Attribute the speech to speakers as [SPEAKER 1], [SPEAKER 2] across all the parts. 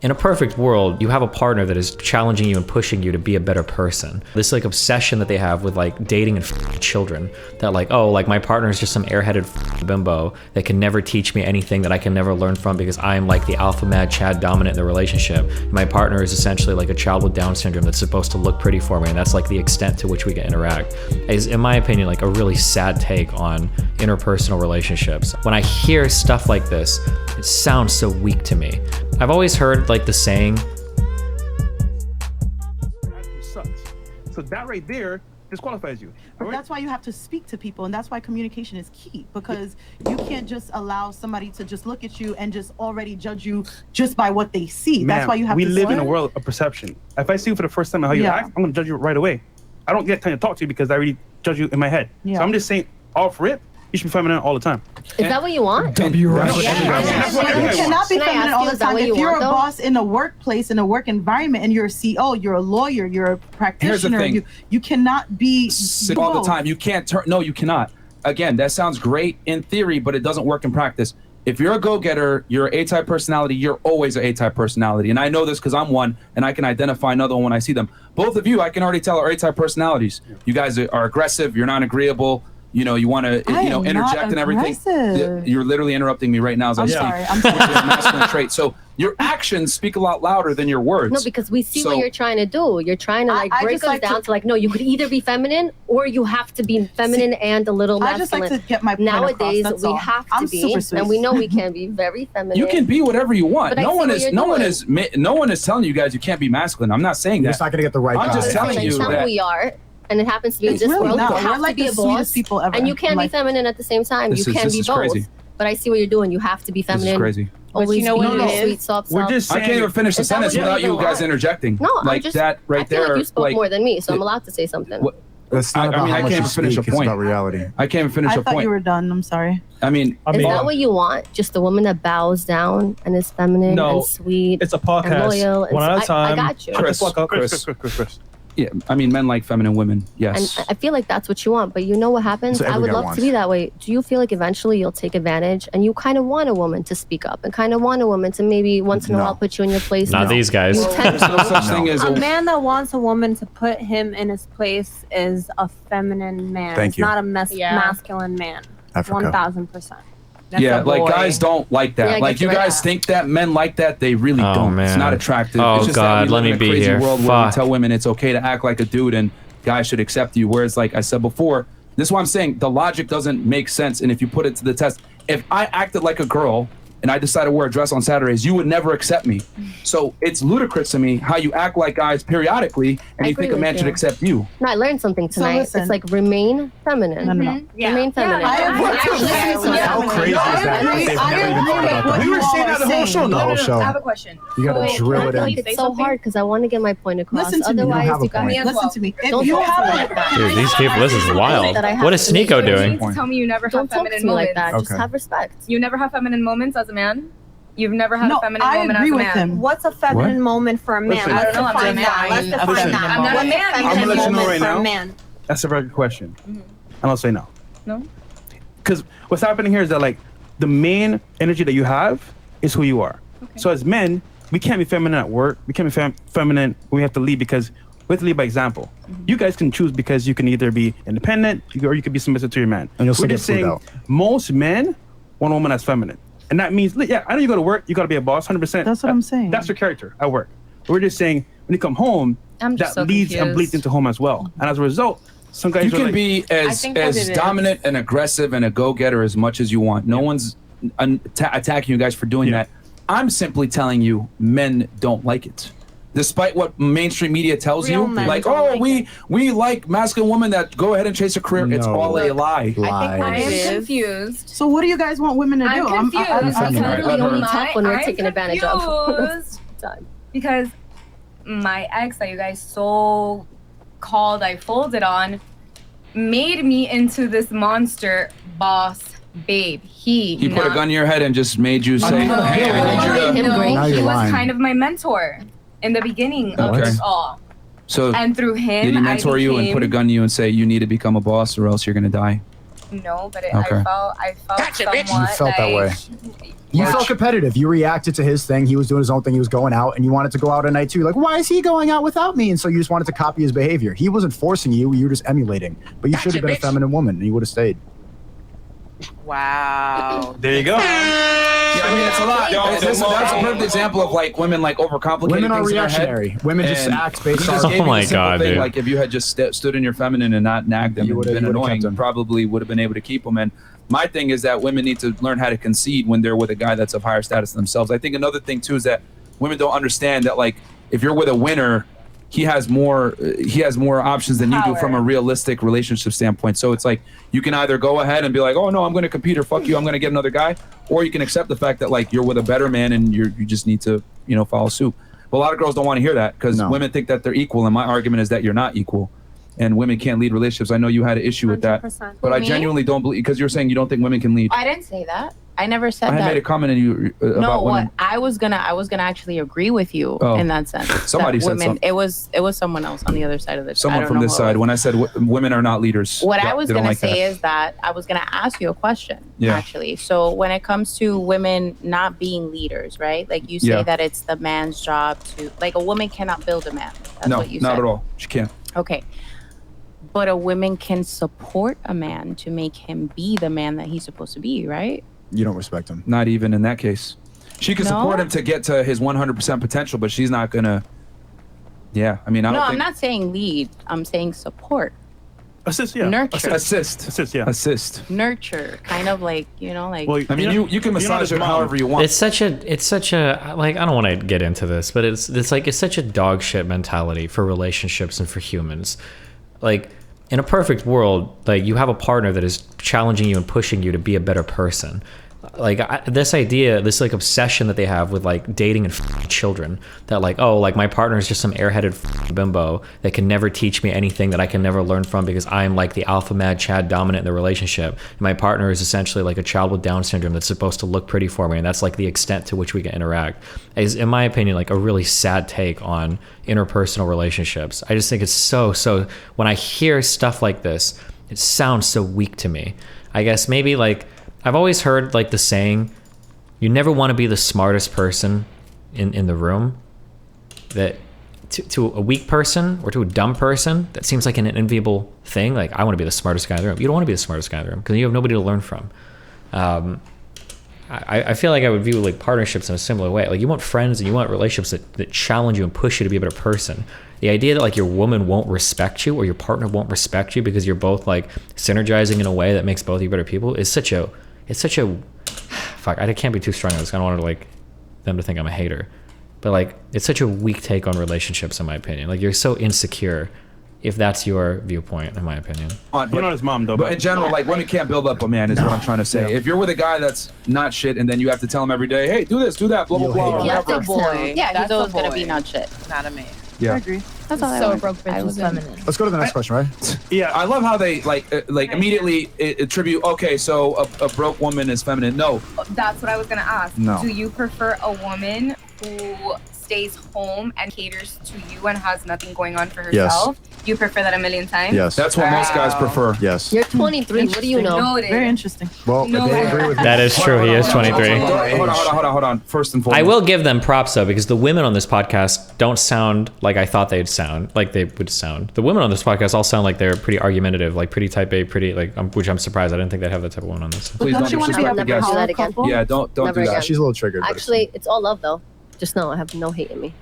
[SPEAKER 1] In a perfect world, you have a partner that is challenging you and pushing you to be a better person. This like obsession that they have with like dating and children, that like, oh, like my partner is just some airheaded bimbo that can never teach me anything that I can never learn from because I am like the alpha mad Chad dominant in the relationship. And my partner is essentially like a child with Down syndrome that's supposed to look pretty for me, and that's like the extent to which we can interact. Is, in my opinion, like a really sad take on interpersonal relationships. When I hear stuff like this, it sounds so weak to me. I've always heard like the saying,
[SPEAKER 2] sucks. So that right there disqualifies you.
[SPEAKER 3] But that's why you have to speak to people, and that's why communication is key, because you can't just allow somebody to just look at you and just already judge you just by what they see. That's why you have to.
[SPEAKER 2] We live in a world of perception. If I see you for the first time and how you act, I'm gonna judge you right away. I don't get time to talk to you because I already judge you in my head. So I'm just saying, off rip, you should be feminine all the time.
[SPEAKER 4] Is that what you want?
[SPEAKER 3] You cannot be feminine all the time. If you're a boss in a workplace, in a work environment, and you're a CEO, you're a lawyer, you're a practitioner, you cannot be
[SPEAKER 5] all the time. You can't turn. No, you cannot. Again, that sounds great in theory, but it doesn't work in practice. If you're a go-getter, you're an A-type personality, you're always an A-type personality. And I know this because I'm one, and I can identify another one when I see them. Both of you, I can already tell, are A-type personalities. You guys are aggressive, you're not agreeable. You know, you want to, interject and everything. You're literally interrupting me right now as I speak.
[SPEAKER 3] I'm sorry.
[SPEAKER 5] It's a masculine trait. So your actions speak a lot louder than your words.
[SPEAKER 4] No, because we see what you're trying to do. You're trying to like break us down to like, no, you could either be feminine or you have to be feminine and a little masculine.
[SPEAKER 3] I just like to get my point
[SPEAKER 4] Nowadays,
[SPEAKER 3] across,
[SPEAKER 4] we have to be, and we know we can be very feminine.
[SPEAKER 5] You can be whatever you want.
[SPEAKER 4] But
[SPEAKER 5] no one is telling you guys you can't be masculine. I'm not saying that.
[SPEAKER 6] You're just not gonna get the right.
[SPEAKER 5] I'm just telling you that
[SPEAKER 4] we are. And it happens to be in this world. You have to be a boss, and you can't be feminine at the same time. You can be both.
[SPEAKER 5] Crazy.
[SPEAKER 4] But I see what you're doing. You have to be feminine.
[SPEAKER 5] This is crazy.
[SPEAKER 4] Always be sweet, soft,
[SPEAKER 5] We're just saying, I can't even finish the sentence without you guys interjecting.
[SPEAKER 4] No,
[SPEAKER 5] like that right
[SPEAKER 4] I feel
[SPEAKER 5] there.
[SPEAKER 4] Like you spoke more than me, so I'm allowed to say something.
[SPEAKER 6] That's not about
[SPEAKER 5] I can't even finish a point.
[SPEAKER 6] It's about reality.
[SPEAKER 5] I can't even finish a point.
[SPEAKER 3] I thought you were done. I'm sorry.
[SPEAKER 5] I mean,
[SPEAKER 4] is that what you want? Just a woman that bows down and is feminine and sweet.
[SPEAKER 7] It's a podcast.
[SPEAKER 4] And loyal.
[SPEAKER 7] One at a time.
[SPEAKER 4] I got you.
[SPEAKER 5] Chris. Yeah, I mean, men like feminine women, yes.
[SPEAKER 4] And I feel like that's what you want, but you know what happens? I would love to be that way. Do you feel like eventually you'll take advantage and you kind of want a woman to speak up and kind of want a woman to maybe once in a while put you in your place?
[SPEAKER 1] Not these guys.
[SPEAKER 5] There's no such thing as
[SPEAKER 8] a man that wants a woman to put him in his place is a feminine man.
[SPEAKER 6] Thank you.
[SPEAKER 8] Not a masculine man.
[SPEAKER 6] Africa.
[SPEAKER 8] 1000%.
[SPEAKER 5] Yeah, like guys don't like that.
[SPEAKER 4] Yeah,
[SPEAKER 5] like you guys think that men like that, they really don't.
[SPEAKER 1] Man.
[SPEAKER 5] It's not attractive.
[SPEAKER 1] Oh
[SPEAKER 5] it's just
[SPEAKER 1] God,
[SPEAKER 5] that we
[SPEAKER 1] let
[SPEAKER 5] live
[SPEAKER 1] me
[SPEAKER 5] in a
[SPEAKER 1] be
[SPEAKER 5] crazy
[SPEAKER 1] here.
[SPEAKER 5] world where we tell women it's okay to act like a dude and guys should accept you. Whereas, like I said before, this is why I'm saying the logic doesn't make sense. And if you put it to the test, if I acted like a girl and I decided to wear a dress on Saturdays, you would never accept me. So it's ludicrous to me how you act like guys periodically and you think a man should accept you.
[SPEAKER 4] No, I learned something tonight. It's like remain feminine. Remain feminine.
[SPEAKER 6] How crazy is that? They've never even thought about that.
[SPEAKER 2] We were saying that the whole show.
[SPEAKER 6] The whole show.
[SPEAKER 9] I have a question.
[SPEAKER 6] You gotta drill it in.
[SPEAKER 4] It's so hard because I want to get my point across.
[SPEAKER 3] Listen to me.
[SPEAKER 4] Otherwise, you guys
[SPEAKER 3] Listen to me.
[SPEAKER 4] don't
[SPEAKER 3] You
[SPEAKER 4] talk to me
[SPEAKER 3] have
[SPEAKER 4] like that.
[SPEAKER 1] Dude, these people, this is wild. What is Sneako doing?
[SPEAKER 9] Tell me you never
[SPEAKER 4] Don't
[SPEAKER 9] have
[SPEAKER 4] talk
[SPEAKER 9] feminine
[SPEAKER 4] to me like
[SPEAKER 9] moments.
[SPEAKER 4] that. Just have respect.
[SPEAKER 9] You never have feminine moments as a man? You've never had a feminine moment as a man?
[SPEAKER 3] I agree with him.
[SPEAKER 8] What's a feminine moment for a man?
[SPEAKER 2] Listen,
[SPEAKER 8] Let's
[SPEAKER 9] I don't know,
[SPEAKER 8] define that. Let's define that.
[SPEAKER 9] I'm not a man.
[SPEAKER 2] I'm gonna let you know right now.
[SPEAKER 8] Man.
[SPEAKER 2] That's a very good question. And I'll say no.
[SPEAKER 9] No?
[SPEAKER 2] Because what's happening here is that like the main energy that you have is who you are. So as men, we can't be feminine at work. We can't be feminine when we have to lead because we have to lead by example. You guys can choose because you can either be independent or you can be submissive to your man.
[SPEAKER 6] And you'll
[SPEAKER 2] We're just saying most men want a woman that's feminine. And that means, yeah, I know you go to work, you got to be a boss, 100%.
[SPEAKER 3] That's what I'm saying.
[SPEAKER 2] That's your character at work. But we're just saying, when you come home, that leads and bleeds into home as well. And as a result, some guys
[SPEAKER 5] you can be as dominant and aggressive and a go-getter as much as you want. No one's attacking you guys for doing that. I'm simply telling you, men don't like it. Despite what mainstream media tells you, like, oh, we like masculine women that go ahead and chase a career. It's all a lie.
[SPEAKER 9] I am confused.
[SPEAKER 3] So what do you guys want women to do?
[SPEAKER 9] I'm confused.
[SPEAKER 4] I'm literally only tough when we're taken advantage of.
[SPEAKER 9] Because my ex that you guys so-called I folded on made me into this monster boss babe. He
[SPEAKER 5] put a gun to your head and just made you say, hey, I need you to...
[SPEAKER 9] He was kind of my mentor in the beginning of this all.
[SPEAKER 5] So
[SPEAKER 9] and through him,
[SPEAKER 5] did he mentor you and put a gun to you and say, you need to become a boss or else you're going to die?
[SPEAKER 9] No, but
[SPEAKER 5] Okay.
[SPEAKER 9] I felt somewhat
[SPEAKER 6] You felt that way. You
[SPEAKER 9] Yeah.
[SPEAKER 6] felt competitive. You reacted to his thing. He was doing his own thing. He was going out, and you wanted to go out at night too. Like, why is he going out without me? And so you just wanted to copy his behavior. He wasn't forcing you. You were just emulating. But you should have been a feminine woman, and you would have stayed.
[SPEAKER 7] Wow.
[SPEAKER 2] There you go.
[SPEAKER 5] Yeah, I mean, it's a lot. That's a perfect example of like women like overcomplicating
[SPEAKER 6] Women are
[SPEAKER 5] things in their
[SPEAKER 6] reactionary.
[SPEAKER 5] head.
[SPEAKER 6] Women just
[SPEAKER 5] And
[SPEAKER 6] act based
[SPEAKER 5] he just
[SPEAKER 6] on.
[SPEAKER 5] gave
[SPEAKER 1] Oh
[SPEAKER 5] me
[SPEAKER 1] my
[SPEAKER 5] the simple
[SPEAKER 1] God,
[SPEAKER 5] thing,
[SPEAKER 1] dude.
[SPEAKER 5] like if you had just stood in your feminine and not nagged them
[SPEAKER 6] You
[SPEAKER 5] and
[SPEAKER 6] would've-
[SPEAKER 5] been
[SPEAKER 6] you would've
[SPEAKER 5] annoying,
[SPEAKER 6] kept them.
[SPEAKER 5] probably would have been able to keep them. And my thing is that women need to learn how to concede when they're with a guy that's of higher status than themselves. I think another thing too is that women don't understand that like if you're with a winner, he has more options than you do from a realistic relationship standpoint. So it's like you can either go ahead and be like, oh no, I'm going to compete, or fuck you, I'm going to get another guy, or you can accept the fact that like you're with a better man and you just need to follow suit. But a lot of girls don't want to hear that because women think that they're equal, and my argument is that you're not equal, and women can't lead relationships. I know you had an issue with that,
[SPEAKER 8] 100%.
[SPEAKER 5] but I
[SPEAKER 7] Me?
[SPEAKER 5] genuinely don't believe, because you're saying you don't think women can lead.
[SPEAKER 7] I didn't say that. I never said
[SPEAKER 5] I had
[SPEAKER 7] that.
[SPEAKER 5] made a comment in you about
[SPEAKER 7] No,
[SPEAKER 5] women.
[SPEAKER 7] what I was gonna actually agree with you
[SPEAKER 5] Oh.
[SPEAKER 7] in that sense.
[SPEAKER 5] Somebody
[SPEAKER 7] that
[SPEAKER 5] said
[SPEAKER 7] women,
[SPEAKER 5] something.
[SPEAKER 7] it was someone else on the other side of the. I
[SPEAKER 5] Someone
[SPEAKER 7] don't
[SPEAKER 5] from
[SPEAKER 7] know
[SPEAKER 5] this
[SPEAKER 7] who it
[SPEAKER 5] side,
[SPEAKER 7] was.
[SPEAKER 5] when I said women are not leaders.
[SPEAKER 7] What I was
[SPEAKER 5] they don't
[SPEAKER 7] gonna
[SPEAKER 5] like
[SPEAKER 7] say
[SPEAKER 5] that.
[SPEAKER 7] is that I was gonna ask you a question.
[SPEAKER 5] Yeah.
[SPEAKER 7] Actually, so when it comes to women not being leaders, right? Like you say
[SPEAKER 5] Yeah.
[SPEAKER 7] that it's the man's job to, like a woman cannot build a man. That's
[SPEAKER 5] No,
[SPEAKER 7] what you
[SPEAKER 5] not
[SPEAKER 7] said.
[SPEAKER 5] at all. She can't.
[SPEAKER 7] Okay. But a woman can support a man to make him be the man that he's supposed to be, right?
[SPEAKER 6] You don't respect him.
[SPEAKER 5] Not even in that case. She can
[SPEAKER 7] No?
[SPEAKER 5] support him to get to his 100% potential, but she's not gonna. Yeah, I mean, I
[SPEAKER 7] No,
[SPEAKER 5] don't
[SPEAKER 7] I'm
[SPEAKER 5] think.
[SPEAKER 7] not saying lead. I'm saying support.
[SPEAKER 2] Assist, yeah.
[SPEAKER 7] Nurture.
[SPEAKER 5] Assist.
[SPEAKER 2] Yeah.
[SPEAKER 5] Assist.
[SPEAKER 7] Nurture. Kind of like, like.
[SPEAKER 2] Well,
[SPEAKER 5] I mean, you can massage her however you want.
[SPEAKER 1] It's such a like, I don't want to get into this, but it's such a dog shit mentality for relationships and for humans. Like, in a perfect world, like, you have a partner that is challenging you and pushing you to be a better person. Like, this idea, this like obsession that they have with like dating and children, that like, oh, like my partner is just some airheaded bimbo that can never teach me anything that I can never learn from because I'm like the alpha mad Chad dominant in the relationship. And my partner is essentially like a child with Down syndrome that's supposed to look pretty for me, and that's like the extent to which we can interact. Is, in my opinion, like a really sad take on interpersonal relationships. I just think it's so when I hear stuff like this, it sounds so weak to me. I guess maybe like I've always heard like the saying, you never want to be the smartest person in the room. That to a weak person or to a dumb person, that seems like an enviable thing. Like, I want to be the smartest guy in the room. You don't want to be the smartest guy in the room because you have nobody to learn from. I feel like I would view like partnerships in a similar way. Like, you want friends and you want relationships that challenge you and push you to be a better person. The idea that like your woman won't respect you or your partner won't respect you because you're both like synergizing in a way that makes both of you better people is such a fuck, I can't be too strong on this. I don't want to like them to think I'm a hater, but like it's such a weak take on relationships in my opinion. Like, you're so insecure if that's your viewpoint, in my opinion.
[SPEAKER 2] You're not his mom though.
[SPEAKER 5] But in general, like, women can't build up a man is what I'm trying to say. If you're with a guy that's not shit and then you have to tell him every day, hey, do this, do that, blah blah blah.
[SPEAKER 7] Yeah,
[SPEAKER 5] whatever.
[SPEAKER 7] that's a boy. Yeah,
[SPEAKER 8] That's
[SPEAKER 7] he's always
[SPEAKER 8] a
[SPEAKER 7] gonna
[SPEAKER 8] boy.
[SPEAKER 7] be not shit.
[SPEAKER 8] Not a man.
[SPEAKER 5] Yeah.
[SPEAKER 3] I agree.
[SPEAKER 7] That's all I
[SPEAKER 8] So
[SPEAKER 7] want.
[SPEAKER 8] a broke bitch is feminine.
[SPEAKER 6] Let's go to the next question, right?
[SPEAKER 2] Yeah,
[SPEAKER 5] I love how they like immediately attribute. Okay, so a broke woman is feminine. No,
[SPEAKER 9] That's what I was gonna ask.
[SPEAKER 6] No.
[SPEAKER 9] Do you prefer a woman who stays home and caters to you and has nothing going on for
[SPEAKER 6] Yes.
[SPEAKER 9] herself? You prefer that a million times?
[SPEAKER 6] Yes.
[SPEAKER 5] that's what most guys prefer.
[SPEAKER 6] Yes.
[SPEAKER 4] You're 23. What do you know?
[SPEAKER 9] Noted.
[SPEAKER 3] Very interesting.
[SPEAKER 6] Well,
[SPEAKER 9] No.
[SPEAKER 6] they agree with me.
[SPEAKER 1] That is true. He is 23.
[SPEAKER 5] Hold on. First and foremost,
[SPEAKER 1] I will give them props though, because the women on this podcast don't sound like I thought they'd sound, like they would sound. The women on this podcast all sound like they're pretty argumentative, like pretty type A, pretty like, which I'm surprised. I didn't think they'd have that type of woman on this.
[SPEAKER 5] Please
[SPEAKER 3] Don't
[SPEAKER 5] don't
[SPEAKER 3] you want to be a
[SPEAKER 5] disrespect the
[SPEAKER 4] Never
[SPEAKER 5] guests.
[SPEAKER 4] do
[SPEAKER 3] power
[SPEAKER 4] that again.
[SPEAKER 3] couple?
[SPEAKER 5] Yeah, don't
[SPEAKER 4] Never
[SPEAKER 5] do that.
[SPEAKER 4] again.
[SPEAKER 6] She's a little triggered. but it's
[SPEAKER 4] Actually, it's all love though. Just know I have no hate in me.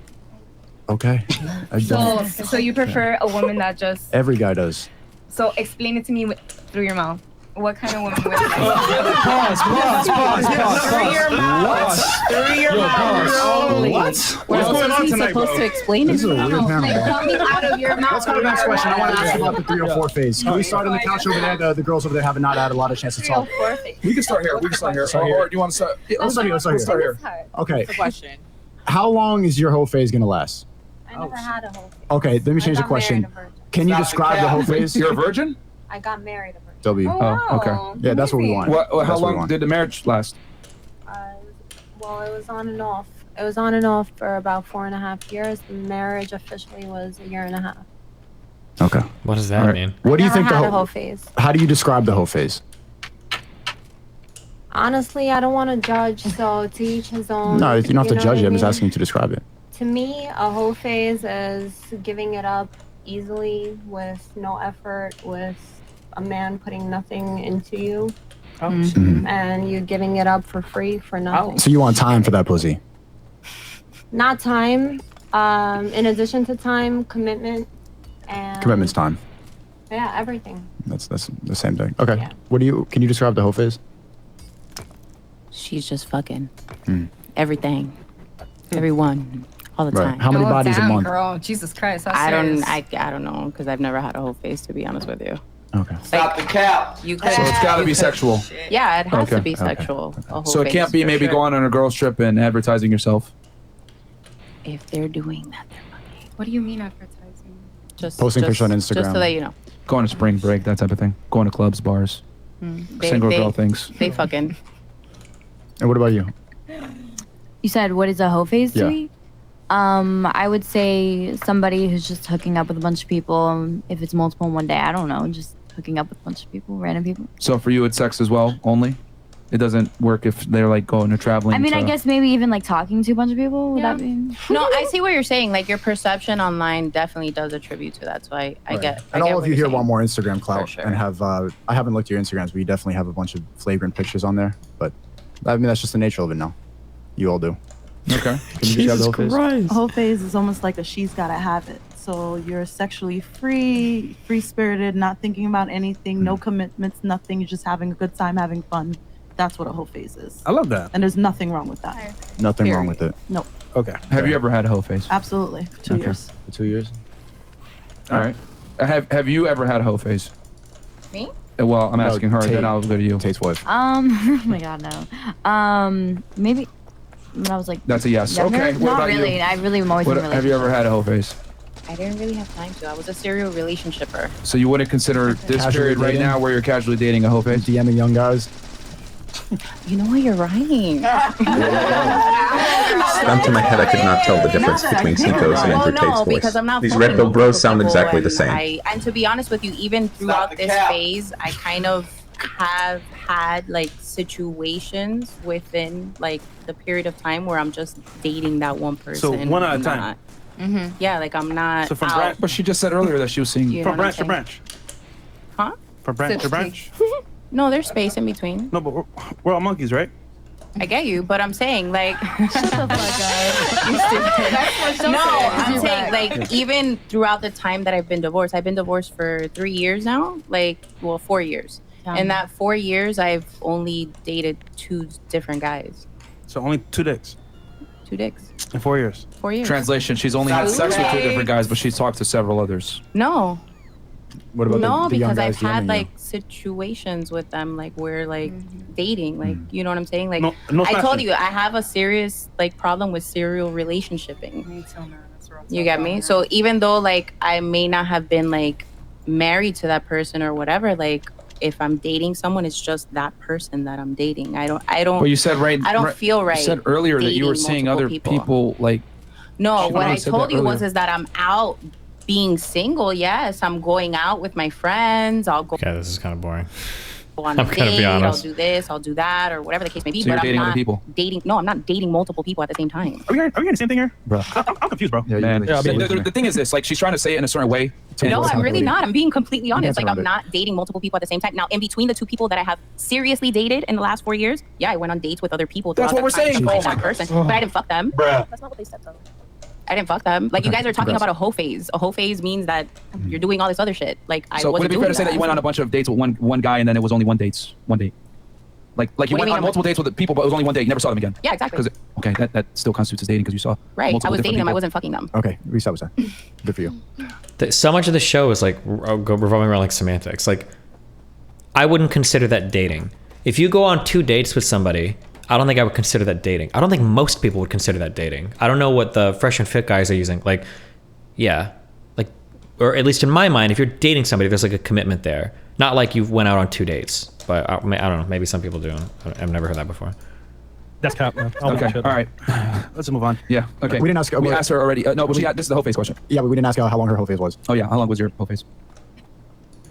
[SPEAKER 6] okay. I don't.
[SPEAKER 9] So you prefer a woman that just
[SPEAKER 6] Every guy does.
[SPEAKER 9] so explain it to me through your mouth. What kind of woman would you like?
[SPEAKER 5] Pause.
[SPEAKER 9] Through your mouth. Through your mouth.
[SPEAKER 2] What's going on tonight, bro?
[SPEAKER 8] to explain
[SPEAKER 6] This is a weird panel. man.
[SPEAKER 9] Coming out of your mouth.
[SPEAKER 6] Let's go to the next question. I want to ask you about the 304 phase. Can we start on the couch over there? The girls over there have not had a lot of chance to talk.
[SPEAKER 5] We can start here. Or do you want to start? Yeah,
[SPEAKER 6] Let's start here. Okay.
[SPEAKER 8] question.
[SPEAKER 6] How long is your whole phase gonna last?
[SPEAKER 8] I never had a whole phase.
[SPEAKER 6] Okay, let me change the question. Can you describe the whole phase?
[SPEAKER 5] You're a virgin?
[SPEAKER 8] I got married a virgin.
[SPEAKER 6] W.
[SPEAKER 5] Oh, okay.
[SPEAKER 6] Yeah, that's what we want.
[SPEAKER 5] How
[SPEAKER 6] That's what we
[SPEAKER 5] long
[SPEAKER 6] want.
[SPEAKER 5] did the marriage last?
[SPEAKER 8] Well, it was on and off. It was on and off for about 4.5 years. The marriage officially was 1.5 years.
[SPEAKER 6] Okay.
[SPEAKER 1] What does that
[SPEAKER 6] All right.
[SPEAKER 1] mean?
[SPEAKER 6] What do you
[SPEAKER 8] Never
[SPEAKER 6] think
[SPEAKER 8] had
[SPEAKER 6] the
[SPEAKER 8] a
[SPEAKER 6] whole?
[SPEAKER 8] whole phase.
[SPEAKER 6] How do you describe the whole phase?
[SPEAKER 8] Honestly, I don't want to judge, so to each his own.
[SPEAKER 6] No, you don't have to
[SPEAKER 8] know
[SPEAKER 6] judge
[SPEAKER 8] what
[SPEAKER 6] it.
[SPEAKER 8] I
[SPEAKER 6] I'm just
[SPEAKER 8] mean?
[SPEAKER 6] asking you to describe it.
[SPEAKER 8] To me, a whole phase is giving it up easily with no effort, with a man putting nothing into you, and you giving it up for free for nothing.
[SPEAKER 6] So you want time for that pussy?
[SPEAKER 8] Not time. In addition to time, commitment, and
[SPEAKER 6] Commitment's time.
[SPEAKER 8] yeah, everything.
[SPEAKER 6] That's the same thing. Okay.
[SPEAKER 8] Yeah.
[SPEAKER 6] Can you describe the whole phase?
[SPEAKER 7] She's just fucking everything, everyone, all the time.
[SPEAKER 6] How many bodies a month?
[SPEAKER 9] Girl, Jesus Christ.
[SPEAKER 7] I don't know because I've never had a whole face, to be honest with you.
[SPEAKER 6] Okay.
[SPEAKER 5] Stop the cap.
[SPEAKER 7] You could,
[SPEAKER 5] So it's got to be sexual.
[SPEAKER 7] Yeah, it has to be
[SPEAKER 6] Okay.
[SPEAKER 7] sexual. a whole
[SPEAKER 5] So it can't
[SPEAKER 7] face,
[SPEAKER 5] be
[SPEAKER 7] for
[SPEAKER 5] maybe
[SPEAKER 7] sure.
[SPEAKER 5] going on a girls trip and advertising yourself.
[SPEAKER 7] If they're doing that, they're fucking.
[SPEAKER 9] What do you mean advertising?
[SPEAKER 7] Just
[SPEAKER 6] Posting pictures on
[SPEAKER 7] Just
[SPEAKER 6] Instagram.
[SPEAKER 7] to let you know.
[SPEAKER 5] Going to spring break, that type of thing. Going to clubs, bars, single girl things.
[SPEAKER 7] They fucking.
[SPEAKER 6] And what about you?
[SPEAKER 10] You said what is a hoe phase to
[SPEAKER 6] Yeah.
[SPEAKER 10] me? I would say somebody who's just hooking up with a bunch of people. If it's multiple in one day, I don't know, just hooking up with a bunch of people, random people.
[SPEAKER 5] So for you, it's sex as well, only? It doesn't work if they're like going or traveling.
[SPEAKER 10] I mean, I
[SPEAKER 5] to-
[SPEAKER 10] guess maybe even like talking to a bunch of people. Would that be?
[SPEAKER 7] No, I see what you're saying. Like your perception online definitely does attribute to that. So I get.
[SPEAKER 6] And
[SPEAKER 7] I get
[SPEAKER 6] all of
[SPEAKER 7] what
[SPEAKER 6] you
[SPEAKER 7] you're
[SPEAKER 6] here
[SPEAKER 7] saying.
[SPEAKER 6] want more Instagram clout
[SPEAKER 7] sure.
[SPEAKER 6] and have. I haven't looked at your Instagrams, but you definitely have a bunch of flagrant pictures on there. But I mean, that's just the nature of it now. You all do.
[SPEAKER 5] Okay.
[SPEAKER 6] Can you describe the whole phase?
[SPEAKER 3] A whole phase is almost like a she's gotta have it. So you're sexually free, free-spirited, not thinking about anything, no commitments, nothing. You're just having a good time, having fun. That's what a whole phase is.
[SPEAKER 2] I love that.
[SPEAKER 3] And there's nothing wrong with that.
[SPEAKER 6] Nothing wrong with it.
[SPEAKER 3] No,
[SPEAKER 2] Okay.
[SPEAKER 5] Have you ever had a hoe face?
[SPEAKER 3] absolutely. For 2 years.
[SPEAKER 6] For 2 years.
[SPEAKER 5] All right. Have you ever had a hoe face?
[SPEAKER 7] Me?
[SPEAKER 5] Well, I'm asking her,
[SPEAKER 6] Tate-
[SPEAKER 5] then I'll go to you.
[SPEAKER 6] Tate's wife.
[SPEAKER 10] Oh my god, no. Maybe when I was like.
[SPEAKER 5] That's a yes.
[SPEAKER 10] younger?
[SPEAKER 5] Okay. What
[SPEAKER 10] Not
[SPEAKER 5] about
[SPEAKER 10] really.
[SPEAKER 5] you?
[SPEAKER 10] I really am always
[SPEAKER 5] What,
[SPEAKER 10] in
[SPEAKER 5] have you ever had a hoe face?
[SPEAKER 7] I didn't really have time to. I was a serial relationshipper.
[SPEAKER 5] So you wouldn't consider this
[SPEAKER 6] Casually
[SPEAKER 5] period right
[SPEAKER 6] dating?
[SPEAKER 5] now where you're casually dating a hoe face?
[SPEAKER 6] DMing young guys.
[SPEAKER 7] You know what? You're right.
[SPEAKER 11] Gun to my head, I could not tell the difference between Sneako's and Andrew Tate's voice.
[SPEAKER 7] Because I'm not.
[SPEAKER 11] These
[SPEAKER 7] fucking
[SPEAKER 11] Red Pill bros
[SPEAKER 7] multiple
[SPEAKER 11] sound
[SPEAKER 7] people,
[SPEAKER 11] exactly the
[SPEAKER 7] and
[SPEAKER 11] same.
[SPEAKER 7] And to be honest with you, even throughout this phase, I kind of have had like situations within like the period of time where I'm just dating that one person.
[SPEAKER 2] So one at a
[SPEAKER 7] I'm
[SPEAKER 2] time.
[SPEAKER 7] not- Yeah, like I'm not.
[SPEAKER 2] So from
[SPEAKER 7] out.
[SPEAKER 2] branch,
[SPEAKER 5] But she just said earlier that she was seeing.
[SPEAKER 7] You know
[SPEAKER 2] from
[SPEAKER 7] what I'm
[SPEAKER 2] branch to
[SPEAKER 7] saying?
[SPEAKER 2] branch.
[SPEAKER 7] Huh?
[SPEAKER 2] From branch to branch.
[SPEAKER 7] No, there's space in between.
[SPEAKER 2] No, but we're all monkeys, right?
[SPEAKER 7] I get you, but I'm saying like.
[SPEAKER 10] Shut the fuck up.
[SPEAKER 7] You stupid. No, I'm
[SPEAKER 10] You're
[SPEAKER 7] saying
[SPEAKER 10] right.
[SPEAKER 7] like even throughout the time that I've been divorced for 3 years now, like 4 years. In that 4 years, I've only dated 2 different guys.
[SPEAKER 2] So only 2 dicks
[SPEAKER 7] 2 dicks.
[SPEAKER 2] in 4 years.
[SPEAKER 7] 4 years.
[SPEAKER 5] Translation, she's only had sex with 2 different guys, but she's talked to several others.
[SPEAKER 7] No,
[SPEAKER 6] What about
[SPEAKER 7] no,
[SPEAKER 6] the young
[SPEAKER 7] because
[SPEAKER 6] guys
[SPEAKER 7] I've had
[SPEAKER 6] DMing
[SPEAKER 7] like
[SPEAKER 6] you?
[SPEAKER 7] situations with them, like we're like dating, like you know what I'm saying. Like
[SPEAKER 2] No
[SPEAKER 7] I told
[SPEAKER 2] smashing.
[SPEAKER 7] you, I have a serious like problem with serial relationshiping. You get me? So even though like I may not have been like married to that person or whatever, like if I'm dating someone, it's just that person that I'm dating. I don't.
[SPEAKER 5] But you said
[SPEAKER 7] I don't feel right.
[SPEAKER 5] You said earlier that you were
[SPEAKER 7] dating
[SPEAKER 5] seeing
[SPEAKER 7] multiple
[SPEAKER 5] other people like.
[SPEAKER 7] No,
[SPEAKER 5] She
[SPEAKER 7] what I
[SPEAKER 5] literally said
[SPEAKER 7] told
[SPEAKER 5] that
[SPEAKER 7] you was
[SPEAKER 5] earlier.
[SPEAKER 7] is that I'm out being single. Yes, I'm going out with my friends. I'll go
[SPEAKER 1] Okay, this is kind of boring.
[SPEAKER 7] on a
[SPEAKER 1] I'm gonna be
[SPEAKER 7] date. I'll
[SPEAKER 1] honest.
[SPEAKER 7] do this. I'll do that, or whatever the case may be.
[SPEAKER 5] So you're
[SPEAKER 7] but
[SPEAKER 5] dating
[SPEAKER 7] I'm
[SPEAKER 5] other
[SPEAKER 7] not
[SPEAKER 5] people?
[SPEAKER 7] dating. No, I'm not dating multiple people at the same time.
[SPEAKER 2] Are we hearing the same thing here?
[SPEAKER 6] Bro.
[SPEAKER 2] I'm confused, bro.
[SPEAKER 6] Yeah,
[SPEAKER 5] Man,
[SPEAKER 6] yeah,
[SPEAKER 5] the thing is this: like she's trying to say it in a certain way.
[SPEAKER 7] No, I'm really not. I'm being completely honest.
[SPEAKER 6] answer
[SPEAKER 7] Like, I'm
[SPEAKER 6] around it.
[SPEAKER 7] not dating multiple people at the same time. Now, in between the 2 people that I have seriously dated in the last 4 years, yeah, I went on dates with other people.
[SPEAKER 5] That's
[SPEAKER 7] throughout
[SPEAKER 5] what
[SPEAKER 7] that
[SPEAKER 5] we're
[SPEAKER 7] time
[SPEAKER 5] saying.
[SPEAKER 7] to find
[SPEAKER 5] Oh my
[SPEAKER 7] that person,
[SPEAKER 5] God.
[SPEAKER 7] but I didn't fuck them.
[SPEAKER 2] Bruh.
[SPEAKER 7] That's not what they said, though. I didn't fuck them. Like, you guys are talking
[SPEAKER 6] Congrats.
[SPEAKER 7] about a hoe phase. A hoe phase means that you're doing all this other shit. Like, I
[SPEAKER 5] So would
[SPEAKER 7] wasn't
[SPEAKER 5] it be fair
[SPEAKER 7] doing
[SPEAKER 5] to say that you went on a bunch of dates with one guy and then it was only one date? Like you
[SPEAKER 7] What do you
[SPEAKER 5] went
[SPEAKER 7] mean
[SPEAKER 5] on multiple dates with the people, but it was only one date. You never saw them again.
[SPEAKER 7] Yeah, exactly.
[SPEAKER 5] Okay, that still constitutes as dating because you saw.
[SPEAKER 7] Right. I
[SPEAKER 5] multiple
[SPEAKER 7] was
[SPEAKER 5] different
[SPEAKER 7] dating them. I
[SPEAKER 5] people.
[SPEAKER 7] wasn't fucking them.
[SPEAKER 6] Okay, reset was that. Good for you.
[SPEAKER 1] So much of the show is like revolving around like semantics. Like, I wouldn't consider that dating. If you go on 2 dates with somebody, I don't think I would consider that dating. I don't think most people would consider that dating. I don't know what the fresh and fit guys are using. Like, yeah, like, or at least in my mind, if you're dating somebody, there's like a commitment there. Not like you went out on 2 dates, but I don't know. Maybe some people do. I've never heard that before.
[SPEAKER 2] That's cap, man.
[SPEAKER 5] Okay, all right.
[SPEAKER 2] Let's move on.
[SPEAKER 5] Yeah. Okay.
[SPEAKER 6] We didn't ask-
[SPEAKER 5] We asked her already. No, but this is the whole face question.
[SPEAKER 6] Yeah, but we didn't ask how long her whole phase was.
[SPEAKER 5] Oh yeah, how long was your whole face?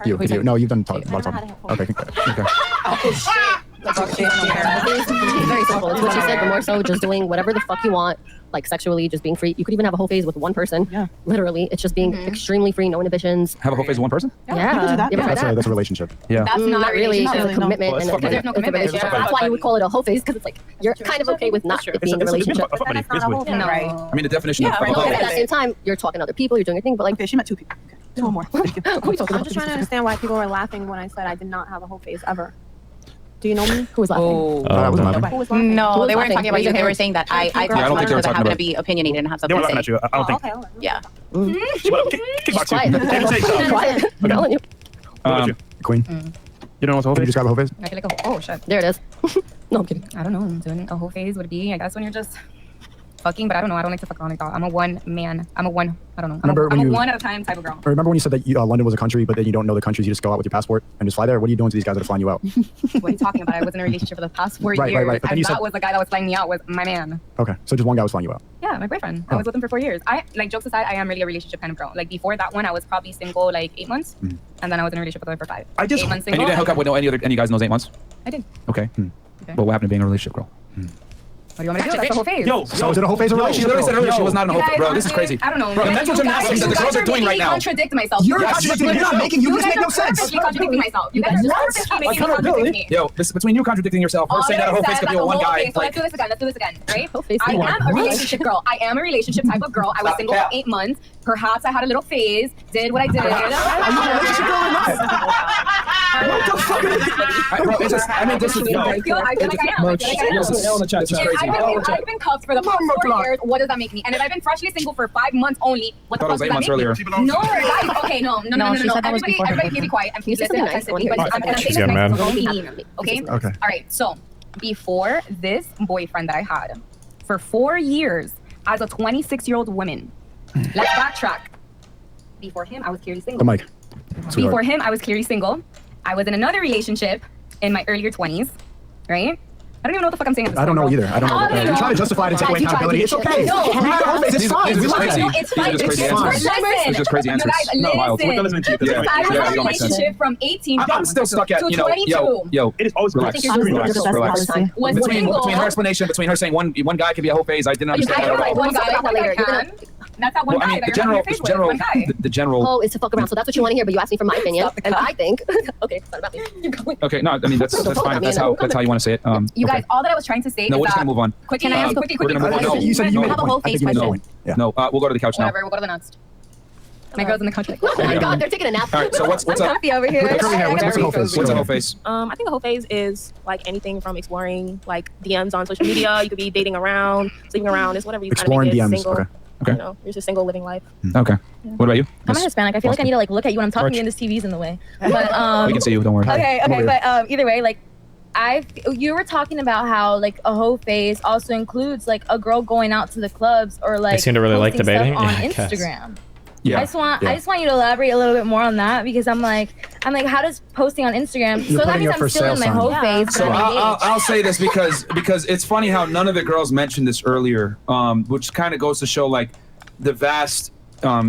[SPEAKER 6] No, you've done talking.
[SPEAKER 8] I never had a whole
[SPEAKER 6] Okay.
[SPEAKER 5] Okay.
[SPEAKER 4] It's very simple. It's what she said, but more so just doing whatever the fuck you want, like sexually, just being free. You could even have a whole phase with one person. Yeah. Literally, it's just being extremely free, no inhibitions.
[SPEAKER 5] Have a whole phase with one person?
[SPEAKER 4] Yeah.
[SPEAKER 6] That's a relationship.
[SPEAKER 5] Yeah.
[SPEAKER 4] That's not really. It's a commitment.
[SPEAKER 5] Well,
[SPEAKER 4] And
[SPEAKER 5] there's
[SPEAKER 4] no commitment. That's why you would call it a whole phase, because it's like you're kind of okay with not it being a relationship.
[SPEAKER 8] No.
[SPEAKER 5] I mean, the definition of
[SPEAKER 4] But at the same time, you're talking to other people, you're doing your thing, but like,
[SPEAKER 3] okay, she met 2 people. Okay. 2 more.
[SPEAKER 8] I'm just trying to understand why people were laughing when I said I did not have a whole phase ever. Do you know me?
[SPEAKER 4] Who was laughing?
[SPEAKER 6] I wasn't laughing.
[SPEAKER 8] Who was laughing?
[SPEAKER 7] No, they weren't talking about you. They were saying that I
[SPEAKER 5] don't think they were talking
[SPEAKER 7] happen
[SPEAKER 5] about
[SPEAKER 7] to be opinionated and have
[SPEAKER 2] They
[SPEAKER 7] something
[SPEAKER 2] were
[SPEAKER 7] to
[SPEAKER 2] laughing
[SPEAKER 7] say.
[SPEAKER 2] at you. I don't think.
[SPEAKER 8] Okay.
[SPEAKER 7] Yeah.
[SPEAKER 4] Quiet. I'm telling you.
[SPEAKER 6] Queen.
[SPEAKER 2] You don't know what's a whole
[SPEAKER 6] Can you
[SPEAKER 2] phase?
[SPEAKER 6] describe a whole phase?
[SPEAKER 9] I feel like oh shit.
[SPEAKER 4] There it is. No, I'm kidding.
[SPEAKER 9] I don't know. Doing a whole phase would be, I guess, when you're just fucking, but I don't know. I don't like to fuck around like that. I'm a one man. I don't know. I'm a one at a time type of girl.
[SPEAKER 6] Remember when you said that London was a country, but then you don't know the countries, you just go out with your passport and just fly there? What are you doing to these guys that are flying you out?
[SPEAKER 9] What are you talking about? I was in a relationship for the past 4 years.
[SPEAKER 6] Right. But then
[SPEAKER 9] And
[SPEAKER 6] you
[SPEAKER 9] that
[SPEAKER 6] said,
[SPEAKER 9] was the guy that was flying me out was my man.
[SPEAKER 6] okay, so just one guy was flying you out.
[SPEAKER 9] Yeah, my boyfriend. I was with him for 4 years. Like, jokes aside, I am really a relationship kind of girl. Like, before that one, I was probably single like 8 months. And then I was in a relationship with her for 5. 8 months
[SPEAKER 5] And
[SPEAKER 9] single.
[SPEAKER 5] you didn't hook up with any guys in those 8 months?
[SPEAKER 9] I did.
[SPEAKER 5] Okay. But what happened to being a relationship girl?
[SPEAKER 9] What do you want me to do? That's the whole phase.
[SPEAKER 6] So is it a whole phase of
[SPEAKER 5] She
[SPEAKER 6] relationship?
[SPEAKER 5] literally said earlier she was not in a whole phase. Bro, this is crazy.
[SPEAKER 9] I don't know.
[SPEAKER 5] Bro, mental gymnastics that the girls are doing right now.
[SPEAKER 9] Contradict myself.
[SPEAKER 6] You're contradicting. You're not making. You just make no sense.
[SPEAKER 9] Contradicting myself. You guys are purposely making me contradict me.
[SPEAKER 5] Yo, this is between you contradicting yourself. Her saying that a whole phase could be with one guy.
[SPEAKER 9] So let's do this again, right? I am a relationship girl. I am a relationship type of girl. I was single for 8 months. Perhaps I had a little phase, did what I did.
[SPEAKER 6] Are you a relationship girl or not? What the fuck?
[SPEAKER 5] Bro, it's just, I mean, this is,
[SPEAKER 9] I feel like I am. I've been cuffed for the past 4 years. What does that make me? And if I've been freshly single for 5 months only, what the fuck does that make me? No, guys. Okay, no. Everybody, please be quiet. I'm please listen attentively. But I'm saying this okay?
[SPEAKER 6] Okay.
[SPEAKER 9] All right. So before this boyfriend that I had for 4 years as a 26-year-old woman, let's backtrack. Before him, I was clearly single.
[SPEAKER 6] The mic.
[SPEAKER 9] Before him, I was clearly single. I was in another relationship in my earlier 20s, right? I don't even know what the fuck I'm saying.
[SPEAKER 6] I don't know either. I don't know. You try to justify it and take away accountability. It's okay.
[SPEAKER 9] No,
[SPEAKER 6] it's fine. We love it.
[SPEAKER 9] It's fine.
[SPEAKER 5] It's just crazy answers.
[SPEAKER 9] No, Miles. I was in a relationship from 18
[SPEAKER 5] I'm still stuck at, you know, yo.
[SPEAKER 2] It is always
[SPEAKER 5] relax. Between her explanation, between her saying one guy can be a whole phase, I didn't understand that at all.
[SPEAKER 9] One guy, that's not one guy.
[SPEAKER 5] The general.
[SPEAKER 4] Oh, is to fuck around. So that's what you want to hear, but you asked me for my opinion, and I think, okay, it's not about me. You're going.
[SPEAKER 5] Okay, no, I mean that's fine. That's how you want to say it.
[SPEAKER 9] You guys, all that I was trying to say.
[SPEAKER 5] No, we're just gonna move on.
[SPEAKER 9] Can I ask quickly?
[SPEAKER 6] You said you made a point. I think you made a point.
[SPEAKER 5] No, we'll go to the couch now.
[SPEAKER 9] Whatever, we'll go to the next. My girl's in the couch.
[SPEAKER 4] Oh my god, they're taking a nap.
[SPEAKER 5] All right, so what's up?
[SPEAKER 9] Happy over here.
[SPEAKER 5] What's a whole face? What's a whole face?
[SPEAKER 12] I think a whole phase is like anything from exploring like DMs on social media. You could be dating around, sleeping around. It's whatever you
[SPEAKER 6] exploring DMs.
[SPEAKER 12] Single.
[SPEAKER 5] Okay.
[SPEAKER 12] You know, you're just single, living life.
[SPEAKER 5] Okay. What about you?
[SPEAKER 10] I'm a Hispanic. I feel like I need to like look at you when I'm talking, and this TV's in the way. But
[SPEAKER 5] we can see you. Don't worry.
[SPEAKER 10] Okay. But either way, like you were talking about how like a whole phase also includes like a girl going out to the clubs or like
[SPEAKER 1] I seem to really like debating
[SPEAKER 10] on
[SPEAKER 1] yeah,
[SPEAKER 10] Instagram.
[SPEAKER 5] Yeah.
[SPEAKER 10] I just want you to elaborate a little bit more on that because I'm like, how does posting on Instagram?
[SPEAKER 6] You're
[SPEAKER 10] so that means I'm still in my whole phase.
[SPEAKER 5] So I'll say this because it's funny how none of the girls mentioned this earlier, which kind of goes to show like the vast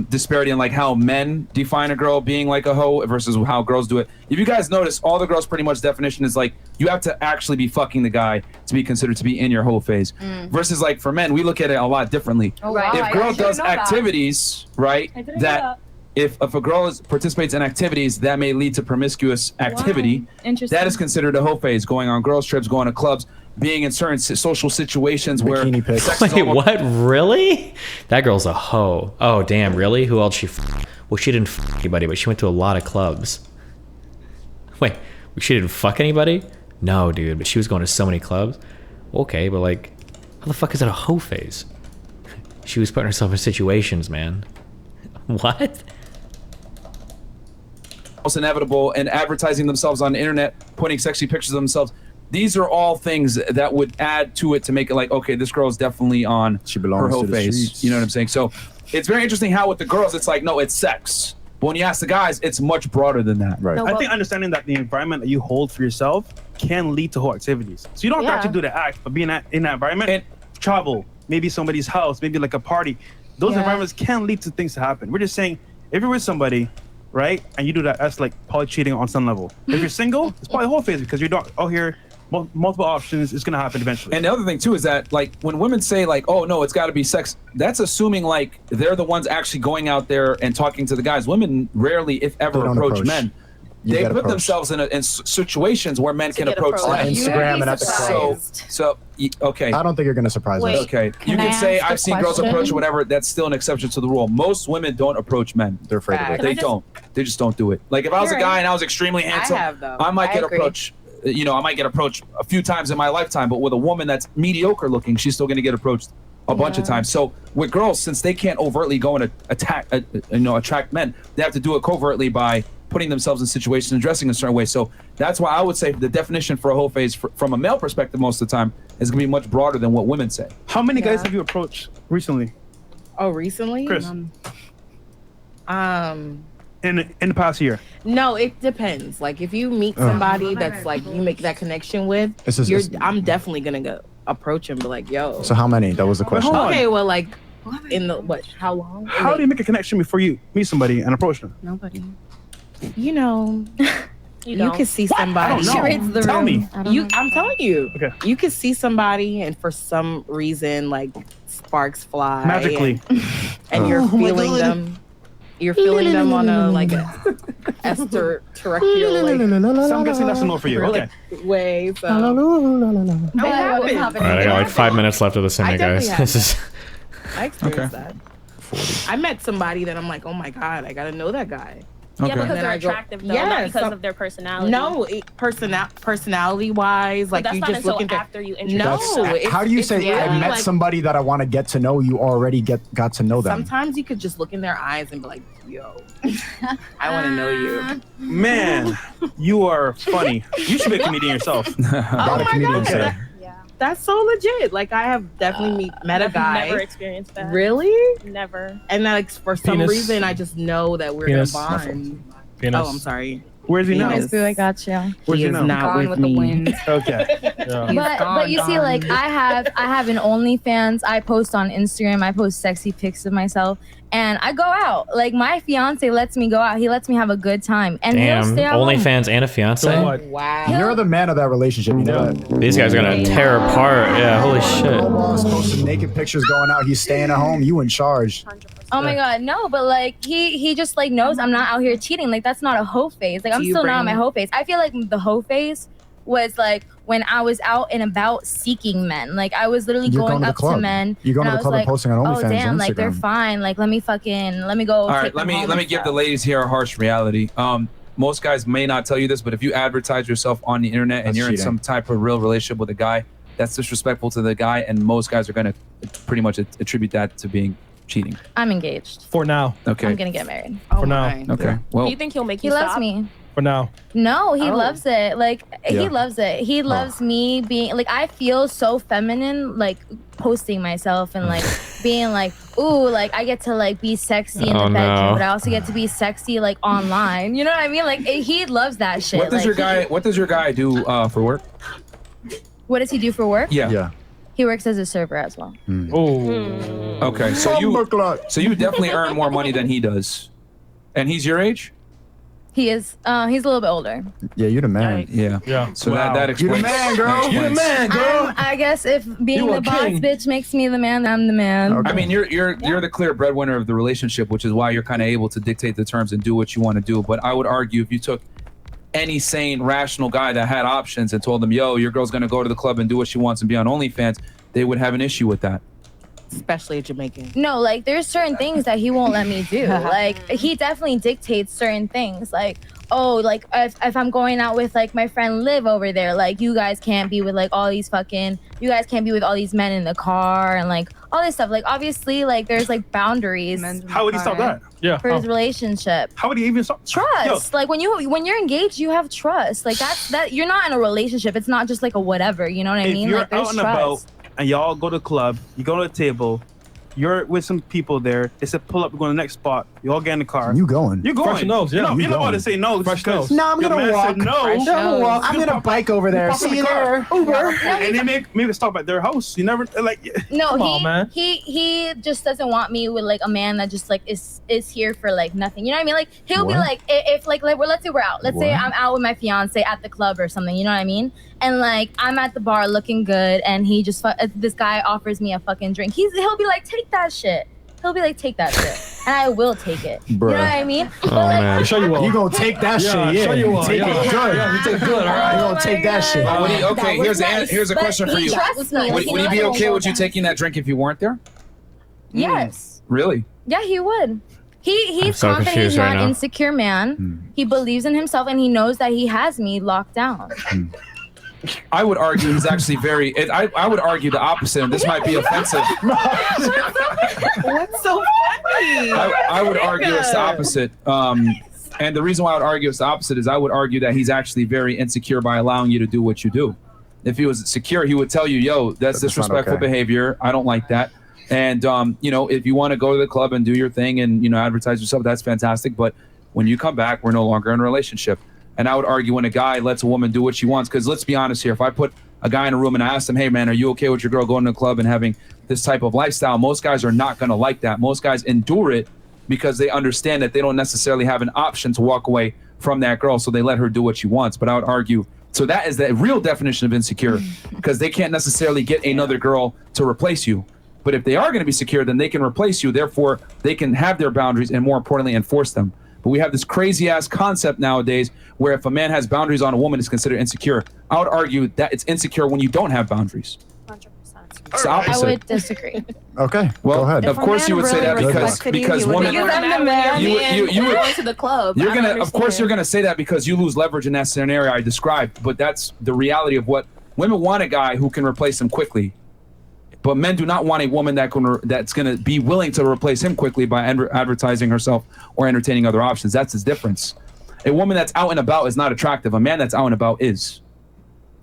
[SPEAKER 5] disparity in like how men define a girl being like a hoe versus how girls do it. If you guys notice, all the girls pretty much definition is like you have to actually be fucking the guy to be considered to be in your hoe phase. Versus like for men, we look at it a lot differently.
[SPEAKER 9] Oh, wow.
[SPEAKER 5] If girl does activities, right, that if a girl participates in activities that may lead to promiscuous activity, that is considered a hoe phase. Going on girls trips, going to clubs, being in certain social situations where sex is
[SPEAKER 1] Wait, what? Really? That girl's a hoe. Oh, damn, really? Who else she Well, she didn't fuck anybody, but she went to a lot of clubs. Wait, she didn't fuck anybody? No, dude, but she was going to so many clubs. Okay, but like, how the fuck is that a hoe phase? She was putting herself in situations, man. What?
[SPEAKER 5] Almost inevitable, and advertising themselves on the internet, putting sexy pictures of themselves. These are all things that would add to it to make it like, okay, this girl is definitely on her hoe phase. You know what I'm saying? So it's very interesting how with the girls, it's like, no, it's sex. But when you ask the guys, it's much broader than that.
[SPEAKER 6] Right.
[SPEAKER 2] I think understanding that the environment that you hold for yourself can lead to whole activities. So you don't have to actually do the act, but being in that environment, and travel, maybe somebody's house, maybe like a party, those environments can lead to things to happen. We're just saying, if you're with somebody, right, and you do that, that's like probably cheating on some level. If you're single, it's probably a whole phase because you're not out here multiple options. It's gonna happen eventually.
[SPEAKER 5] And the other thing too is that like when women say like, oh no, it's got to be sex, that's assuming like they're the ones actually going out there and talking to the guys. Women rarely, if ever, approach men. They put themselves in situations where men can approach them.
[SPEAKER 6] On Instagram and at the club.
[SPEAKER 5] So okay.
[SPEAKER 6] I don't think you're gonna surprise us.
[SPEAKER 5] Okay, you can say I've seen girls approach or whatever. That's still an exception to the rule. Most women don't approach men.
[SPEAKER 6] They're afraid of it.
[SPEAKER 5] They don't. They just don't do it. Like if I was a guy and I was extremely handsome, I might get approached. You know, I might get approached a few times in my lifetime. But with a woman that's mediocre looking, she's still gonna get approached a bunch of times. So with girls, since they can't overtly go and attract men, they have to do it covertly by putting themselves in situations and dressing in a certain way. So that's why I would say the definition for a whole phase from a male perspective most of the time is gonna be much broader than what women say.
[SPEAKER 2] How many guys have you approached recently?
[SPEAKER 13] Oh, recently?
[SPEAKER 2] Chris.
[SPEAKER 13] In
[SPEAKER 2] the past year?
[SPEAKER 13] No, it depends. Like if you meet somebody that's like you make that connection with, I'm definitely gonna go approach him, be like, yo.
[SPEAKER 6] So how many? That was the question.
[SPEAKER 13] Okay, well, like in the how long?
[SPEAKER 2] How do you make a connection before you meet somebody and approach them?
[SPEAKER 13] Nobody. You know, you
[SPEAKER 9] don't.
[SPEAKER 13] could see somebody.
[SPEAKER 2] She reads the Tell room. Me.
[SPEAKER 13] I'm telling you.
[SPEAKER 2] Okay.
[SPEAKER 13] You could see somebody, and for some reason, like sparks fly
[SPEAKER 2] magically,
[SPEAKER 13] and you're feeling them. You're feeling them on a like a extraterrestrial like.
[SPEAKER 2] So I'm guessing that's a no for you. Okay.
[SPEAKER 13] Way. So.
[SPEAKER 1] All right, I got like 5 minutes left of the segment, guys. This is.
[SPEAKER 13] I experienced that. 40. I met somebody that I'm like, oh my god, I gotta know that guy.
[SPEAKER 9] Yeah, because they're attractive though, not because of their personality.
[SPEAKER 13] No, personality-wise, like you just look
[SPEAKER 9] after you
[SPEAKER 13] introduce.
[SPEAKER 6] How do you say I met somebody that I want to get to know? You already got to know them.
[SPEAKER 13] Sometimes you could just look in their eyes and be like, yo, I want to know you.
[SPEAKER 2] Man, you are funny. You should be a comedian yourself.
[SPEAKER 13] Oh my god. That's so legit. Like I have definitely met a guy.
[SPEAKER 9] Never experienced that.
[SPEAKER 13] Really?
[SPEAKER 9] Never.
[SPEAKER 13] And like for some reason, I just know that we're gonna bond. Oh, I'm sorry.
[SPEAKER 2] Where's he now?
[SPEAKER 10] I got you.
[SPEAKER 2] Where's
[SPEAKER 13] he is not with
[SPEAKER 10] the
[SPEAKER 13] me.
[SPEAKER 10] wind.
[SPEAKER 2] Okay.
[SPEAKER 10] But you see, like I have an OnlyFans. I post on Instagram. I post sexy pics of myself, and I go out. Like my fiance lets me go out. He lets me have a good time, and he'll stay at home.
[SPEAKER 1] OnlyFans and a fiance.
[SPEAKER 13] Wow.
[SPEAKER 6] You're the man of that relationship. You know that.
[SPEAKER 1] These guys are gonna tear apart. Yeah, holy shit.
[SPEAKER 6] Boss posting naked pictures going out. He's staying at home. You in charge.
[SPEAKER 10] Oh my god, no, but like he just like knows I'm not out here cheating. Like that's not a hoe phase. Like I'm still not on my hoe phase. I feel like the hoe phase was like when I was out and about seeking men. Like I was literally going up to men.
[SPEAKER 6] You're going to the club and posting on OnlyFans.
[SPEAKER 10] Oh damn,
[SPEAKER 6] like
[SPEAKER 10] they're fine. Like let me go.
[SPEAKER 5] All right, let me give the ladies here a harsh reality. Most guys may not tell you this, but if you advertise yourself on the internet and you're in some type of real relationship with a guy, that's disrespectful to the guy, and most guys are going to pretty much attribute that to being cheating.
[SPEAKER 10] I'm engaged.
[SPEAKER 14] For now.
[SPEAKER 5] Okay.
[SPEAKER 10] I'm gonna get married.
[SPEAKER 14] For now.
[SPEAKER 5] Okay. Well.
[SPEAKER 9] Do you think he'll make you
[SPEAKER 10] He
[SPEAKER 9] stop?
[SPEAKER 10] loves me.
[SPEAKER 14] For now.
[SPEAKER 10] No, he loves it. Like he loves it. He loves me being like I feel so feminine, like posting myself and like being like, ooh, like I get to like be sexy in the bedroom, but I also get to be sexy like online. You know what I mean? Like he loves that shit.
[SPEAKER 5] What does your guy do for work?
[SPEAKER 10] What does he do for work?
[SPEAKER 5] Yeah.
[SPEAKER 10] He works as a server as well.
[SPEAKER 5] Okay, so you definitely earn more money than he does, and he's your age.
[SPEAKER 10] He is. He's a little bit older.
[SPEAKER 6] Yeah, you're the man.
[SPEAKER 5] Yeah. So that explains.
[SPEAKER 6] You're the man, girl.
[SPEAKER 5] You're the man, girl.
[SPEAKER 10] I guess if being the boss bitch makes me the man, I'm the man.
[SPEAKER 5] Okay. I mean, you're the clear breadwinner of the relationship, which is why you're kind of able to dictate the terms and do what you want to do. But I would argue if you took any sane, rational guy that had options and told them, yo, your girl's going to go to the club and do what she wants and be on OnlyFans, they would have an issue with that.
[SPEAKER 13] Especially a Jamaican.
[SPEAKER 10] No, like there's certain things that he won't let me do. Like he definitely dictates certain things. Like, oh, like if I'm going out with like my friend Liv over there, like you guys can't be with like all these men in the car and like all this stuff. Like obviously like there's like boundaries.
[SPEAKER 2] How would he stop that?
[SPEAKER 14] Yeah.
[SPEAKER 10] For his relationship.
[SPEAKER 2] How would he even stop?
[SPEAKER 10] Trust. Like when you're engaged, you have trust. Like that you're not in a relationship. It's not just like a whatever. You know what I mean?
[SPEAKER 2] If you're
[SPEAKER 10] like there's
[SPEAKER 2] out and
[SPEAKER 10] trust.
[SPEAKER 2] about and y'all go to the club, you go to the table, you're with some people there. They said pull up, we're going to the next spot. You all get in the car.
[SPEAKER 6] You going?
[SPEAKER 2] You're going.
[SPEAKER 14] Fresh nose, yeah.
[SPEAKER 2] You know how to say no.
[SPEAKER 14] Fresh nose.
[SPEAKER 6] No, I'm gonna walk.
[SPEAKER 2] No,
[SPEAKER 6] I'm gonna bike over there. See you there. Uber.
[SPEAKER 2] And they maybe stop at their house. You never like.
[SPEAKER 10] No,
[SPEAKER 14] Come on, man.
[SPEAKER 10] he just doesn't want me with like a man that just like is here for like nothing. You know what I mean? Like he'll be like if like let's say we're out. Let's say I'm out with my fiance at the club or something. You know what I mean? and like I'm at the bar looking good, and he just this guy offers me a fucking drink. He'll be like, take that shit. He'll be like, take that shit, and I will take it.
[SPEAKER 6] Bruh.
[SPEAKER 10] You know what I mean?
[SPEAKER 1] Oh, man.
[SPEAKER 6] Sure you will. You gonna take that shit? Yeah,
[SPEAKER 2] sure you will.
[SPEAKER 6] Take
[SPEAKER 2] Yeah.
[SPEAKER 6] it good.
[SPEAKER 2] Yeah, you take it good. All right.
[SPEAKER 6] You gonna take that shit?
[SPEAKER 5] Okay, here's a question for you. Would he be okay with you taking that drink if you weren't there?
[SPEAKER 10] Yes.
[SPEAKER 5] Really?
[SPEAKER 10] Yeah, he would. He's
[SPEAKER 1] so
[SPEAKER 10] confident.
[SPEAKER 1] confused
[SPEAKER 10] He's not
[SPEAKER 1] right
[SPEAKER 10] an
[SPEAKER 1] now.
[SPEAKER 10] insecure man. He believes in himself, and he knows that he has me locked down.
[SPEAKER 5] I would argue he's actually very. I would argue the opposite, and this might be offensive.
[SPEAKER 13] What's so funny?
[SPEAKER 5] I would argue it's the opposite. And the reason why I would argue it's the opposite is I would argue that he's actually very insecure by allowing you to do what you do. If he was secure, he would tell you, yo, that's disrespectful behavior. I don't like that. And, you know, if you want to go to the club and do your thing and, you know, advertise yourself, that's fantastic. But when you come back, we're no longer in a relationship. And I would argue when a guy lets a woman do what she wants, because let's be honest here, if I put a guy in a room and I ask him, hey, man, are you okay with your girl going to the club and having this type of lifestyle? Most guys are not going to like that. Most guys endure it because they understand that they don't necessarily have an option to walk away from that girl. So they let her do what she wants. But I would argue, so that is the real definition of insecure, because they can't necessarily get another girl to replace you. But if they are going to be secure, then they can replace you. Therefore, they can have their boundaries and, more importantly, enforce them. But we have this crazy ass concept nowadays where if a man has boundaries on a woman, it's considered insecure. I would argue that it's insecure when you don't have boundaries.
[SPEAKER 8] 100%.
[SPEAKER 5] It's the opposite.
[SPEAKER 10] I would disagree.
[SPEAKER 6] Okay,
[SPEAKER 5] well,
[SPEAKER 6] go ahead.
[SPEAKER 5] Of course you would say that because women.
[SPEAKER 10] You would
[SPEAKER 13] go to the club.
[SPEAKER 5] You're gonna, of course, you're gonna say that because you lose leverage in that scenario I described. But that's the reality of what women want: a guy who can replace them quickly. But men do not want a woman that's going to be willing to replace him quickly by advertising herself or entertaining other options. That's his difference. A woman that's out and about is not attractive. A man that's out and about is.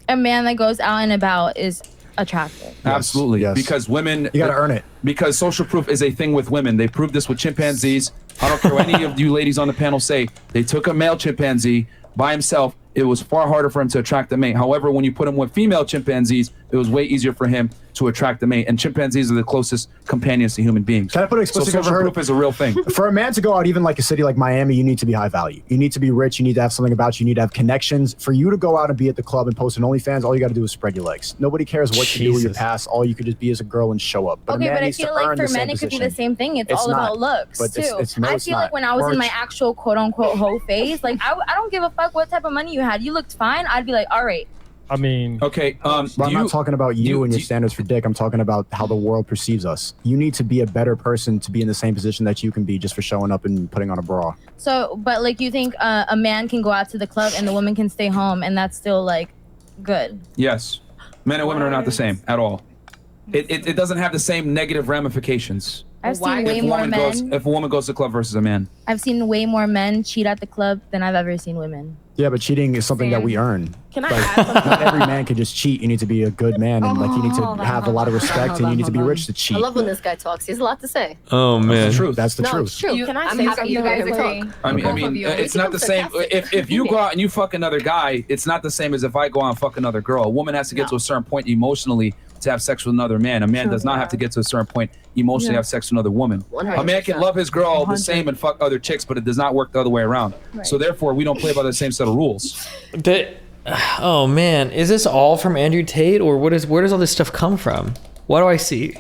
[SPEAKER 10] A man that goes out and about is attractive.
[SPEAKER 6] Yes.
[SPEAKER 5] Absolutely.
[SPEAKER 6] Yes.
[SPEAKER 5] Because women...
[SPEAKER 6] You got to earn it.
[SPEAKER 5] Because social proof is a thing with women. They proved this with chimpanzees. I don't care what any of you ladies on the panel say. They took a male chimpanzee by himself. It was far harder for him to attract a mate. However, when you put him with female chimpanzees, it was way easier for him to attract a mate. And chimpanzees are the closest companions to human beings.
[SPEAKER 6] Can I put an explicit
[SPEAKER 5] social proof is a real thing.
[SPEAKER 6] For a man to go out, even like a city like Miami, you need to be high value. You need to be rich. You need to have something about you. You need to have connections. For you to go out and be at the club and post an OnlyFans, all you got to do is spread your legs. Nobody cares what you do with your past. All you could just be as a girl and show up. But
[SPEAKER 10] Okay,
[SPEAKER 6] a man
[SPEAKER 10] but I
[SPEAKER 6] needs
[SPEAKER 10] feel
[SPEAKER 6] to
[SPEAKER 10] like
[SPEAKER 6] earn
[SPEAKER 10] for
[SPEAKER 6] the same
[SPEAKER 10] men it could be
[SPEAKER 6] position.
[SPEAKER 10] the same thing. It's all
[SPEAKER 6] not,
[SPEAKER 10] about looks
[SPEAKER 6] but
[SPEAKER 10] too.
[SPEAKER 6] I
[SPEAKER 10] I feel like when I was in my actual quote unquote hoe phase, like I don't give a fuck what type of money you had. You looked fine. I'd be like, all right.
[SPEAKER 14] I mean,
[SPEAKER 5] okay.
[SPEAKER 6] I'm not talking about you and your standards for dick. I'm talking about how the world perceives us. You need to be a better person to be in the same position that you can be just for showing up and putting on a bra.
[SPEAKER 10] So, but like you think a man can go out to the club and the woman can stay home and that's still like good?
[SPEAKER 5] Yes. Men and women are not the same at all. It doesn't have the same negative ramifications.
[SPEAKER 10] I've seen way more men.
[SPEAKER 5] If a woman goes to the club versus a man.
[SPEAKER 10] I've seen way more men cheat at the club than I've ever seen women.
[SPEAKER 6] Yeah, but cheating is something that we earn.
[SPEAKER 13] Can I
[SPEAKER 6] Like,
[SPEAKER 13] add something?
[SPEAKER 6] not every man can just cheat. You need to be a good man, and like you need to have a lot of respect, and you need to be rich to cheat.
[SPEAKER 4] I love when this guy talks. He has a lot to say.
[SPEAKER 1] Oh man,
[SPEAKER 6] That's the truth. That's the
[SPEAKER 4] No,
[SPEAKER 6] truth.
[SPEAKER 4] it's true.
[SPEAKER 13] Can I
[SPEAKER 4] I'm
[SPEAKER 13] say
[SPEAKER 4] happy
[SPEAKER 13] something?
[SPEAKER 4] you guys
[SPEAKER 13] Really
[SPEAKER 4] agree.
[SPEAKER 5] I mean, it's not the same. If you go out and you fuck another guy, it's not the same as if I go out and fuck another girl. A woman has to get to a certain point emotionally to have sex with another man. A man does not have to get to a certain point emotionally to have sex with another woman.
[SPEAKER 4] 100%.
[SPEAKER 5] A man can love his girl the same and fuck other chicks, but it does not work the other way around.
[SPEAKER 10] Right.
[SPEAKER 5] So therefore, we don't play by the same set of rules.
[SPEAKER 1] But, oh man, is this all from Andrew Tate, or where does all this stuff come from? Why do I see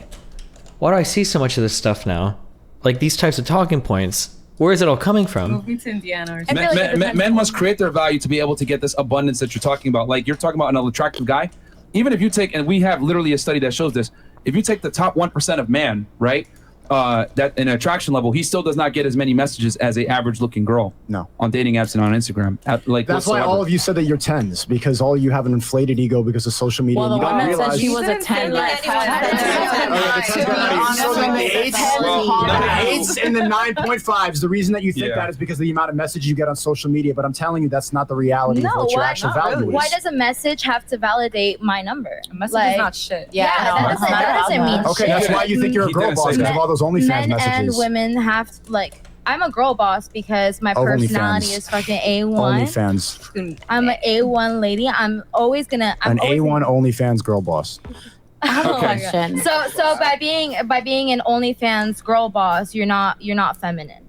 [SPEAKER 1] so much of this stuff now? Like these types of talking points. Where is it all coming from?
[SPEAKER 9] Move me to Indiana or something.
[SPEAKER 5] Men must create their value to be able to get this abundance that you're talking about. Like you're talking about an attractive guy. Even if you take, and we have literally a study that shows this, if you take the top 1% of man, right, that in attraction level, he still does not get as many messages as a average looking girl.
[SPEAKER 6] No.
[SPEAKER 5] On dating apps and on Instagram. Like
[SPEAKER 6] That's why all of you said that you're 10s, because all you have an inflated ego because of social media.
[SPEAKER 13] Well, the
[SPEAKER 6] and you don't
[SPEAKER 13] woman
[SPEAKER 6] realize
[SPEAKER 13] said she was a 10.
[SPEAKER 6] So then the 8s and the 9.5s, the reason that you think
[SPEAKER 5] Yeah.
[SPEAKER 6] that is because of the amount of messages you get on social media. But I'm telling you, that's not the reality of
[SPEAKER 10] No,
[SPEAKER 6] what your
[SPEAKER 10] why
[SPEAKER 6] actual
[SPEAKER 10] not?
[SPEAKER 6] value is.
[SPEAKER 10] Why does a message have to validate my number?
[SPEAKER 9] A message
[SPEAKER 10] Like,
[SPEAKER 9] is not shit.
[SPEAKER 10] Yeah, that doesn't mean
[SPEAKER 6] Okay,
[SPEAKER 10] shit.
[SPEAKER 6] that's why you think you're a
[SPEAKER 5] He
[SPEAKER 6] girl
[SPEAKER 5] didn't say
[SPEAKER 6] boss because of
[SPEAKER 5] that.
[SPEAKER 6] all those OnlyFans
[SPEAKER 10] Men
[SPEAKER 6] messages.
[SPEAKER 10] and women have to, like, I'm a girl boss because my
[SPEAKER 6] OnlyFans.
[SPEAKER 10] personality is fucking A1.
[SPEAKER 6] OnlyFans.
[SPEAKER 10] I'm an A1 lady. I'm always gonna. I'm
[SPEAKER 6] An
[SPEAKER 10] always
[SPEAKER 6] A1 OnlyFans girl boss.
[SPEAKER 10] Oh my
[SPEAKER 5] Okay.
[SPEAKER 10] God. So by being an OnlyFans girl boss, you're not feminine.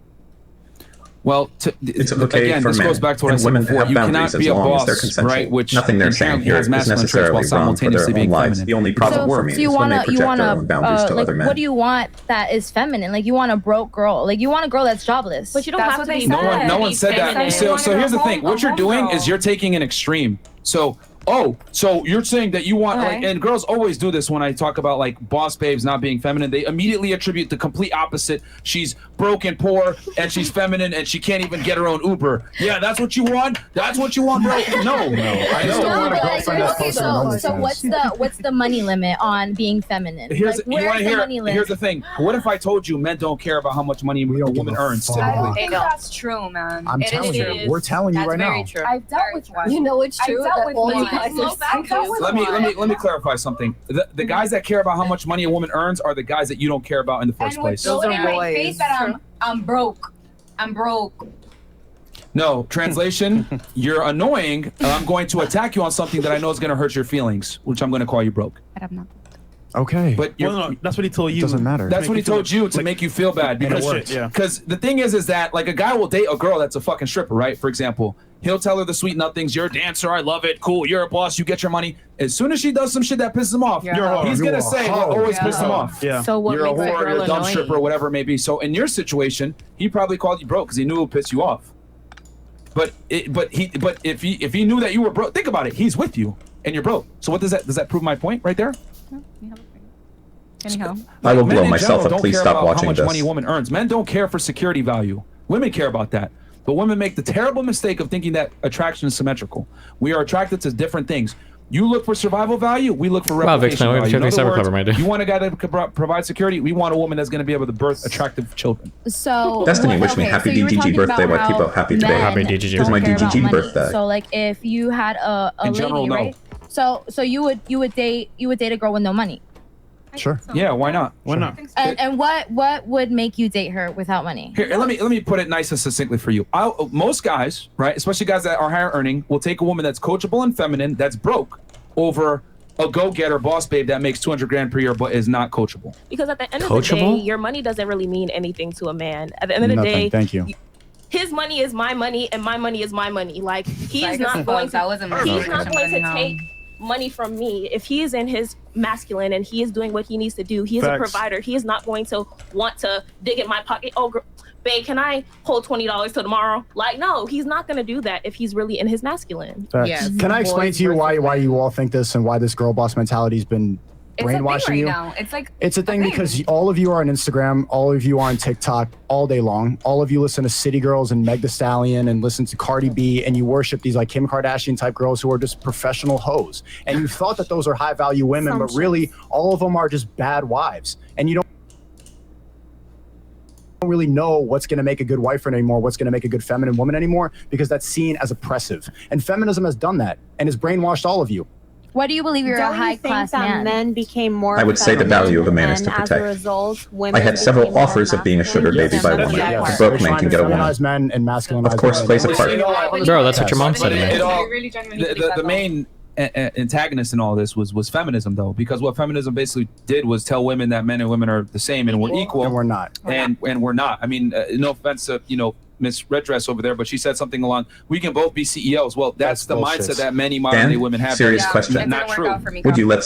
[SPEAKER 5] Well,
[SPEAKER 11] it's okay
[SPEAKER 5] again,
[SPEAKER 11] for
[SPEAKER 5] this
[SPEAKER 11] men
[SPEAKER 5] goes back to what I said
[SPEAKER 11] women
[SPEAKER 5] before.
[SPEAKER 11] have
[SPEAKER 5] You
[SPEAKER 11] boundaries
[SPEAKER 5] cannot be
[SPEAKER 11] as
[SPEAKER 5] a
[SPEAKER 11] long as
[SPEAKER 5] boss,
[SPEAKER 11] they're consensual.
[SPEAKER 5] right? Which
[SPEAKER 11] nothing they're saying here
[SPEAKER 5] has
[SPEAKER 11] is
[SPEAKER 5] masculine traits while
[SPEAKER 11] necessarily wrong for their
[SPEAKER 5] simultaneously
[SPEAKER 11] own
[SPEAKER 5] being
[SPEAKER 11] lives.
[SPEAKER 5] feminine.
[SPEAKER 11] The only problem for me
[SPEAKER 10] So you
[SPEAKER 11] is when they
[SPEAKER 10] wanna,
[SPEAKER 11] project their own boundaries to other men.
[SPEAKER 10] what do you want that is feminine? Like you want a broke girl. Like you want a girl that's jobless.
[SPEAKER 12] But you don't
[SPEAKER 9] That's
[SPEAKER 12] have
[SPEAKER 9] what
[SPEAKER 12] to
[SPEAKER 9] they
[SPEAKER 12] be.
[SPEAKER 9] said.
[SPEAKER 5] No one said that. So here's the thing. What you're doing is you're taking an extreme. So you're saying that you want, like, and girls always do this when I talk about like boss babes not being feminine. They immediately attribute the complete opposite. She's broke and poor, and she's feminine, and she can't even get her own Uber. Yeah, that's what you want. That's what you want, bro. No. I
[SPEAKER 6] still
[SPEAKER 5] know.
[SPEAKER 6] want a girlfriend that's posting on
[SPEAKER 10] So what's the money limit on being feminine?
[SPEAKER 5] Here's
[SPEAKER 10] like,
[SPEAKER 5] you
[SPEAKER 10] where's
[SPEAKER 5] want to
[SPEAKER 10] the
[SPEAKER 5] hear.
[SPEAKER 10] money limit?
[SPEAKER 5] Here's the thing. What if I told you men don't care about how much money a woman earns?
[SPEAKER 9] I don't
[SPEAKER 5] Typically,
[SPEAKER 9] think that's true, man.
[SPEAKER 6] I'm
[SPEAKER 9] It
[SPEAKER 6] telling
[SPEAKER 9] is
[SPEAKER 6] you.
[SPEAKER 9] true.
[SPEAKER 6] We're telling you
[SPEAKER 9] That's
[SPEAKER 6] right
[SPEAKER 9] very
[SPEAKER 6] now.
[SPEAKER 9] True.
[SPEAKER 3] I've dealt with one.
[SPEAKER 8] You know it's true.
[SPEAKER 9] I've dealt
[SPEAKER 8] that
[SPEAKER 9] with
[SPEAKER 8] all
[SPEAKER 9] one.
[SPEAKER 8] you guys are
[SPEAKER 5] let me clarify something. The guys that care about how much money a woman earns are the guys that you don't care about in the first place.
[SPEAKER 9] Those are in my face that I'm broke. I'm broke.
[SPEAKER 5] No, translation, you're annoying, and I'm going to attack you on something that I know is going to hurt your feelings, which I'm going to call you broke.
[SPEAKER 9] But I'm not.
[SPEAKER 6] Okay.
[SPEAKER 5] But
[SPEAKER 2] no, that's what he told you.
[SPEAKER 6] It doesn't matter.
[SPEAKER 5] That's what he told you to make you feel bad. Because the thing is that like a guy will date a girl that's a fucking stripper, right? For example, he'll tell her the sweet nothings. You're a dancer. I love it. Cool. You're a boss. You get your money. As soon as she does some shit that pisses him off, he's going to say what always pisses him off.
[SPEAKER 2] Yeah.
[SPEAKER 13] So what
[SPEAKER 5] You're a
[SPEAKER 13] makes
[SPEAKER 5] whore,
[SPEAKER 13] girl
[SPEAKER 5] you're a dumb
[SPEAKER 13] annoying?
[SPEAKER 5] stripper, whatever it may be. So in your situation, he probably called you broke because he knew it would piss you off. But if he knew that you were broke, think about it. He's with you and you're broke. So what does that prove my point right there?
[SPEAKER 9] Anyhow.
[SPEAKER 11] I will
[SPEAKER 5] Men
[SPEAKER 11] blow
[SPEAKER 5] in
[SPEAKER 11] myself
[SPEAKER 5] general
[SPEAKER 11] up.
[SPEAKER 5] don't
[SPEAKER 11] Please
[SPEAKER 5] care
[SPEAKER 11] stop
[SPEAKER 5] about
[SPEAKER 11] watching
[SPEAKER 5] how much
[SPEAKER 11] this.
[SPEAKER 5] money a woman earns. Men don't care for security value. Women care about that. But women make the terrible mistake of thinking that attraction is symmetrical. We are attracted to different things. You look for survival value. We look for
[SPEAKER 1] Wow, Vix,
[SPEAKER 5] replication
[SPEAKER 1] now we have
[SPEAKER 5] value. In
[SPEAKER 1] to
[SPEAKER 5] other
[SPEAKER 1] cyber
[SPEAKER 5] words,
[SPEAKER 1] clever, my dude.
[SPEAKER 5] you want a guy that can provide security. We want a woman that's going to be able to birth attractive children.
[SPEAKER 10] So
[SPEAKER 11] Destiny, wish me happy
[SPEAKER 10] so you were
[SPEAKER 11] DGG
[SPEAKER 10] talking
[SPEAKER 11] birthday.
[SPEAKER 10] about
[SPEAKER 11] Why people
[SPEAKER 10] how
[SPEAKER 11] happy today?
[SPEAKER 10] men
[SPEAKER 1] Happy DGG.
[SPEAKER 10] don't
[SPEAKER 11] It's my
[SPEAKER 10] care about
[SPEAKER 11] DGG
[SPEAKER 10] money.
[SPEAKER 11] birthday.
[SPEAKER 10] So like if you had a
[SPEAKER 5] In
[SPEAKER 10] lady,
[SPEAKER 5] general, no.
[SPEAKER 10] right? So you would date a girl with no money.
[SPEAKER 6] Sure.
[SPEAKER 5] Yeah, why not?
[SPEAKER 2] Why not?
[SPEAKER 10] And what would make you date her without money?
[SPEAKER 5] Here, let me put it nice and succinctly for you. Most guys, right, especially guys that are higher earning, will take a woman that's coachable and feminine, that's broke, over a go-getter boss babe that makes 200 grand per year but is not coachable.
[SPEAKER 12] Because at the end of the day, your money doesn't really mean anything to a man. At the end of the day,
[SPEAKER 6] Thank you.
[SPEAKER 12] his money is my money and my money is my money. Like he's not going to take money from me. If he is in his masculine and he is doing what he needs to do, he is a provider. He is not going to want to dig in my pocket. Oh, babe, can I hold $20 till tomorrow? Like, no, he's not going to do that if he's really in his masculine.
[SPEAKER 6] Facts. Can I explain to you why you all think this and why this girl boss mentality has been brainwashing you?
[SPEAKER 9] Now. It's like
[SPEAKER 6] it's a thing because all of you are on Instagram, all of you are on TikTok all day long. All of you listen to City Girls and Meg Thee Stallion and listen to Cardi B, and you worship these like Kim Kardashian type girls who are just professional hoes. And you thought that those are high value women, but really all of them are just bad wives. And you don't really know what's going to make a good wife anymore, what's going to make a good feminine woman anymore, because that's seen as oppressive. And feminism has done that and has brainwashed all of you.
[SPEAKER 10] What do you believe you're a high class man?
[SPEAKER 8] Men became more.
[SPEAKER 11] I would say the value of a man is to
[SPEAKER 8] and as a
[SPEAKER 11] protect.
[SPEAKER 8] result, women
[SPEAKER 11] I had several
[SPEAKER 8] became more
[SPEAKER 11] offers of being a sugar baby by women. A broke man can get a woman.
[SPEAKER 6] Feminized men and masculinized
[SPEAKER 11] Of course,
[SPEAKER 6] women.
[SPEAKER 11] plays a part.
[SPEAKER 1] Bro, that's what your mom said to
[SPEAKER 5] It
[SPEAKER 1] me.
[SPEAKER 5] all, the main antagonist in all this was feminism, though, because what feminism basically did was tell women that men and women are the same and we're equal,
[SPEAKER 6] and we're not,
[SPEAKER 5] and we're not. I mean, no offense to Miss Red Dress over there, but she said something along, we can both be CEOs. Well, that's the
[SPEAKER 6] bullshit.
[SPEAKER 5] mindset that many modern day women have.
[SPEAKER 11] Serious question.
[SPEAKER 5] Not true.
[SPEAKER 11] Would you let